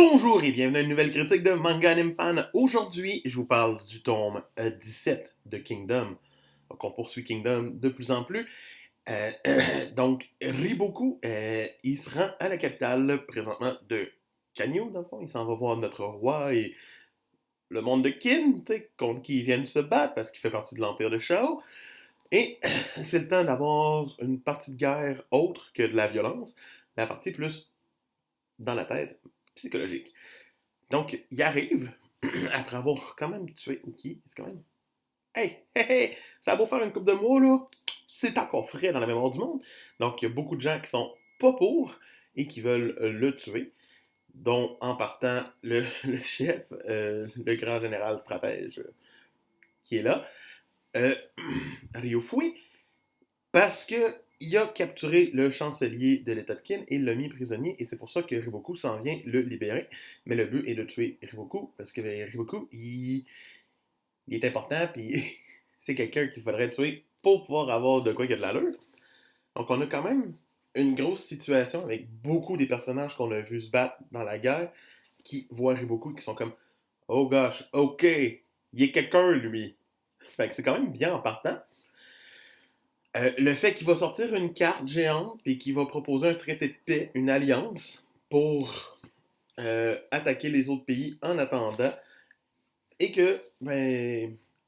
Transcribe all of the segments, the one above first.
Bonjour et bienvenue à une nouvelle critique de Manga Anime Fan. Aujourd'hui, je vous parle du tome 17 de Kingdom. Donc, on poursuit Kingdom de plus en plus. Euh, donc, Riboku, il se rend à la capitale présentement de Kanyo, dans le fond. Il s'en va voir notre roi et le monde de Kin, contre qui ils viennent se battre parce qu'il fait partie de l'Empire de Shao. Et c'est le temps d'avoir une partie de guerre autre que de la violence, la partie plus dans la tête, psychologique. Donc, il arrive, après avoir quand même tué Uki, c'est quand même. Hey, hey, hey, ça a beau faire une coupe de mois, là, c'est encore frais dans la mémoire du monde. Donc, il y a beaucoup de gens qui sont pas pour et qui veulent le tuer, dont en partant le chef, le grand général stratège qui est là, euh, Ryufui, parce que il a capturé le chancelier de l'État de Qin et l'a mis prisonnier, et c'est pour ça que Riboku s'en vient le libérer. Mais le but est de tuer Riboku, parce que Riboku, il est important, puis c'est quelqu'un qu'il faudrait tuer pour pouvoir avoir de quoi qu'il y a de l'allure. Donc on a quand même une grosse situation avec beaucoup des personnages qu'on a vus se battre dans la guerre, qui voient Riboku, qui sont comme « Oh gosh, ok, il est quelqu'un, lui! » Fait que c'est quand même bien en partant. Le fait qu'il va sortir une carte géante et qu'il va proposer un traité de paix, une alliance, pour attaquer les autres pays en attendant, et que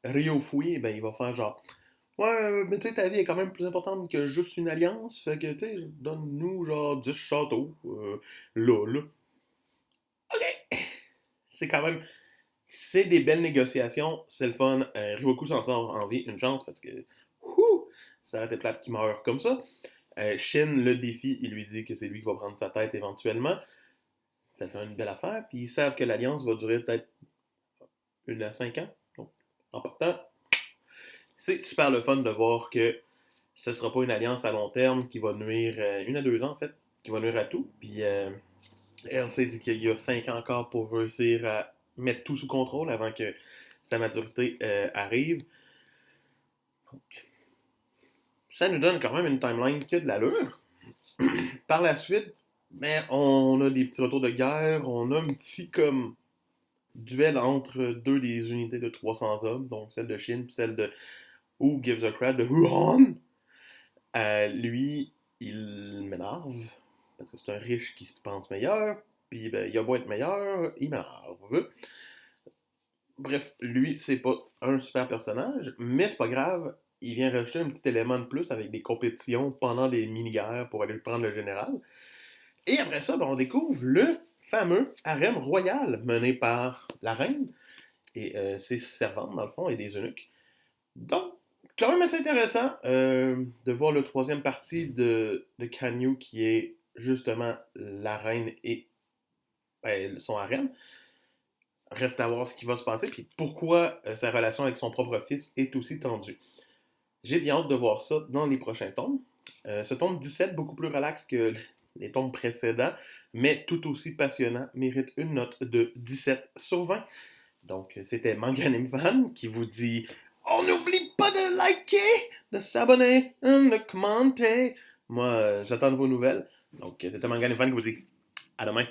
Ryofui, ben, il va faire genre ouais, mais tu sais, ta vie est quand même plus importante que juste une alliance, fait que tu sais, donne-nous genre 10 châteaux, là. Ok! C'est quand même. C'est des belles négociations, c'est le fun. Ryboku s'en sort en vie, une chance, parce que. Ouh, ça aurait été plate qu'il meure comme ça. Shin le défie, il lui dit que c'est lui qui va prendre sa tête éventuellement. Ça fait une belle affaire, puis ils savent que l'alliance va durer peut-être 1 à 5 ans. Donc, en partant, c'est super le fun de voir que ce sera pas une alliance à long terme qui va nuire, 1 à 2 ans en fait, qui va nuire à tout. Puis elle s'est dit qu'il y a 5 ans encore pour réussir à mettre tout sous contrôle avant que sa maturité arrive. Donc, ça nous donne quand même une timeline qui a de l'allure. Par la suite, ben, on a des petits retours de guerre, on a un petit comme duel entre deux des unités de 300 hommes, donc celle de Shin et celle de Who Gives a Crap de Huron. Lui, il m'énerve, parce que c'est un riche qui se pense meilleur, puis ben, il a beau être meilleur, il m'énerve. Bref, lui, c'est pas un super personnage, mais c'est pas grave, il vient rajouter un petit élément de plus avec des compétitions pendant des mini-guerres pour aller prendre le général. Et après ça, ben, on découvre le fameux harem royal mené par la reine et ses servantes, dans le fond, et des eunuques. Donc, quand même assez intéressant de voir le troisième parti de Kanyu qui est justement la reine et ben, son harem. Reste à voir ce qui va se passer, puis pourquoi sa relation avec son propre fils est aussi tendue. J'ai bien hâte de voir ça dans les prochains tomes. Ce tome 17, beaucoup plus relax que les tomes précédents, mais tout aussi passionnant, mérite une note de 17 sur 20. Donc, c'était Manga Anime Fan qui vous dit on n'oublie pas de liker, de s'abonner, de commenter. Moi, j'attends de vos nouvelles. Donc, c'était Manga Anime Fan qui vous dit à demain.